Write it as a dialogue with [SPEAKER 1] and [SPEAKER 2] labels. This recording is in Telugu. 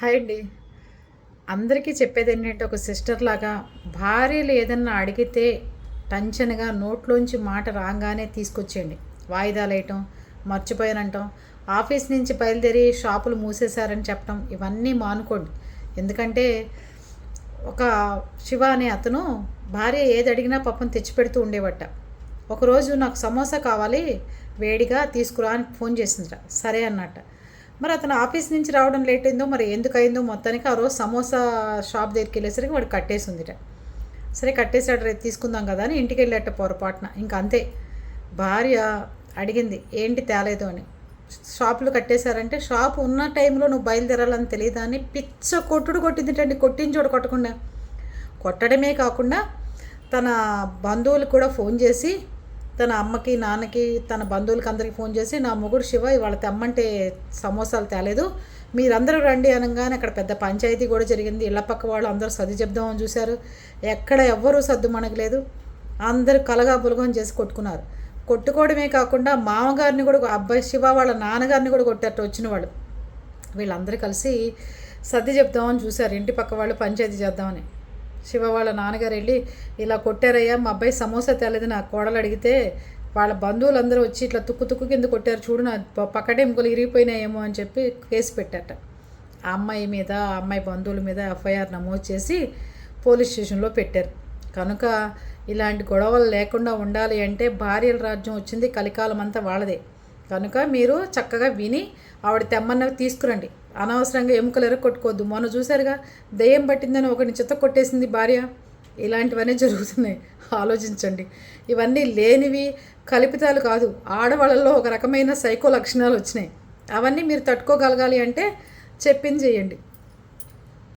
[SPEAKER 1] హాయ్ అండి. అందరికీ చెప్పేదేంటంటే ఒక సిస్టర్ లాగా భార్యలు ఏదన్నా అడిగితే టెన్షన్‌గా నోట్లోంచి మాట రాంగానే తీసుకొచ్చేయండి. వాయిదాలేయటం, మర్చిపోయానంటాం, ఆఫీస్ నుంచి బయలుదేరి షాపులు మూసేశారని చెప్పటం ఇవన్నీ మానుకోండి. ఎందుకంటే ఒక శివ అనే అతను భార్య ఏది అడిగినా పాపం తెచ్చిపెడుతూ ఉండేవట. ఒకరోజు నాకు సమోసా కావాలి వేడిగా తీసుకురా అని ఫోన్ చేసిందిట. సరే అన్నట్ట. మరి అతను ఆఫీస్ నుంచి రావడం లేట్ అయిందో మరి ఎందుకు అయిందో మొత్తానికి ఆ రోజు సమోసా షాప్ దగ్గరికి వెళ్ళేసరికి వాడు కట్టేసిందిట. సరే కట్టేసాడు, రేపు తీసుకుందాం కదా అని ఇంటికి వెళ్ళేట పొరపాటున ఇంకా అంతే. భార్య అడిగింది ఏంటి తేలేదు అని. షాపులు కట్టేశారంటే షాప్ ఉన్న టైంలో నువ్వు బయలుదేరాలని తెలియదా అని పిచ్చ కొట్టుడు కొట్టిందిటండి. కొట్టించోడు కొట్టకుండా. కొట్టడమే కాకుండా తన బంధువులకు కూడా ఫోన్ చేసి, తన అమ్మకి నాన్నకి తన బంధువులకి అందరికీ ఫోన్ చేసి, నా మొగుడు శివ ఇవాళ తెమ్మంటే సమోసాలు తేలేదు, మీరందరూ రండి అనగానే అక్కడ పెద్ద పంచాయతీ కూడా జరిగింది. ఇళ్ళ పక్క వాళ్ళు అందరూ సర్ది చెప్దామని చూశారు. ఎక్కడ ఎవ్వరూ సర్దు మనగలేదు. అందరూ కలగా పులగం చేసి కొట్టుకున్నారు. కొట్టుకోవడమే కాకుండా మామగారిని కూడా, అబ్బాయి శివ వాళ్ళ నాన్నగారిని కూడా కొట్టారు వచ్చిన వాళ్ళు. వీళ్ళందరూ కలిసి సర్ది చెప్దామని చూశారు, ఇంటి పక్క వాళ్ళు పంచాయతీ చేద్దామని. శివ వాళ్ళ నాన్నగారు వెళ్ళి ఇలా కొట్టారయ్యా, మా అబ్బాయి సమోసా తేలేదు నా కోడలు అడిగితే వాళ్ళ బంధువులందరూ వచ్చి ఇట్లా తుక్కు తుక్కు కింద కొట్టారు చూడు, నా పక్కటెముకలు ఇరిగిపోయినాయేమో అని చెప్పి కేసు పెట్టాట. ఆ అమ్మాయి మీద, ఆ అమ్మాయి బంధువుల మీద ఎఫ్ఐఆర్ నమోదు చేసి పోలీస్ స్టేషన్లో పెట్టారు. కనుక ఇలాంటి గొడవలు లేకుండా ఉండాలి అంటే భార్యల రాజ్యం వచ్చింది, కలికాలం అంతా వాళ్ళదే. కనుక మీరు చక్కగా విని ఆవిడ తెమ్మన్నవి తీసుకురండి. అనవసరంగా ఎముకలు ఎరగొట్టుకోవద్దు. మొన్న చూశారుగా, దెయ్యం పట్టిందని ఒకరిని చిత్త కొట్టేసింది భార్య. ఇలాంటివన్నీ జరుగుతున్నాయి, ఆలోచించండి. ఇవన్నీ లేనివి కల్పితాలు కాదు, ఆడవాళ్ళలో ఒక రకమైన సైకో లక్షణాలు వచ్చినాయి. అవన్నీ మీరు తట్టుకోగలగాలి అంటే చెప్పింది చేయండి.